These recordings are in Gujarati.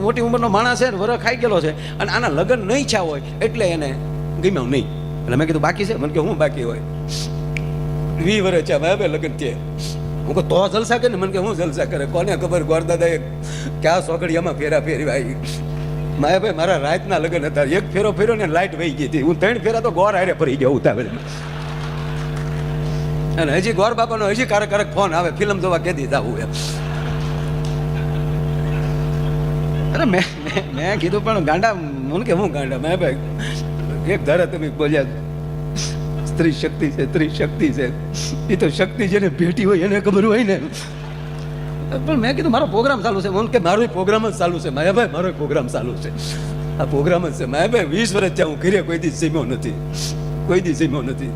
મોટી ઉંમરનો માણસ છે ને, વરખ ખાઈ ગયેલો છે, અને આના લગ્ન નહીં થયા હોય એટલે એને ગમ્યું નહીં. એટલે મેં કીધું બાકી છે? મને કે હું બાકી હોય 20 વર્ષ છે ભાઈ લગ્ન છે. હું કહું તો જલસા કરે ને? મને કે હું જલસા કરે? કોને ખબર ગોરદાદાએ ક્યાં સોગડિયામાં ફેરા ફેરી આવી. માયા ભાઈ મારા રાતના લગ્ન હતા, એક ફેરો ફેર્યો ને લાઇટ વહી ગઈ હતી, હું 3 ફેરા તો ગોર હારે ફરી ગયો ઉતાવળમાં. અને હજી ગોર બાપાનો હજી કારક ફોન આવે, ફિલ્મ જોવા કેદી જાવું એમ. અરે મેં કીધું પણ ગાંડા, મને કે હું ગાંડા? મેં ભાઈ એક ધારા તમે બોલ્યા સ્ત્રી શક્તિ છે, સ્ત્રી શક્તિ છે. એ તો શક્તિ જેને ભેટી હોય એને ખબર હોય ને. પણ મેં કીધું મારો પ્રોગ્રામ ચાલુ છે. મને કે મારો પ્રોગ્રામ જ ચાલુ છે માયાભાઈ, મારો પ્રોગ્રામ ચાલુ છે. આ પ્રોગ્રામ જ છે માયાભાઈ. 20 વર્ષ ત્યાં હું ઘરે કોઈ દી સીમ્યો નથી, કોઈ દી સીમ્યો નથી.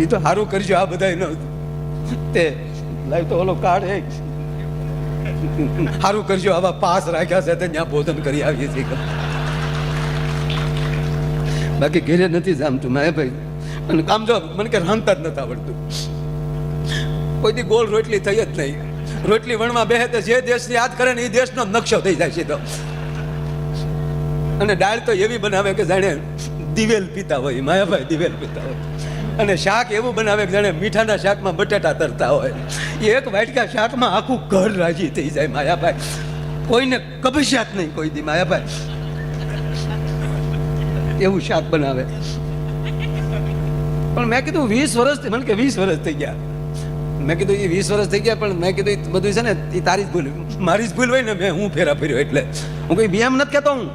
એ તો સારું કરજો આ બધા તે લાઈ તો ઓલો કાર્ડ હે, સારું કરજો આવા પાસ રાખ્યા છે ત્યાં ભોજન કરી આવીએ છીએ. બાકી ઘેરે નથી જામતું માયાભાઈ. અને કામ જો મને કે રાંધતા જ નથી આવડતું. કોઈ દી ગોળ રોટલી થઈ જ નહીં. રોટલી વણવા બેહે તો જે દેશની યાદ કરે ને એ દેશનો નકશો થઈ જાય છે. તો અને દાળ તો એવી બનાવે કે જાણે દિવેલ પીતા હોય માયાભાઈ, દિવેલ પીતા હોય. અને શાક એવું બનાવે કે જાણે મીઠાના શાકમાં બટેટા તરતા હોય. એક વાટકા શાકમાં આખું ઘર રાજી થઈ જાય માયાભાઈ. કોઈને કબજિયાત નહીં કોઈ દી માયાભાઈ. એવું શાક બનાવે. પણ મેં કીધું 20 વર્ષથી, મને કે 20 વર્ષ થઈ ગયા. મેં કીધું એ 20 વર્ષ થઈ ગયા, પણ મેં કીધું બધું છે ને એ તારી જ ભૂલ, મારી જ ભૂલ હોય ને. મેં હું ફેરા ફેર્યો એટલે હું કોઈ એમ નથી કહેતો હું.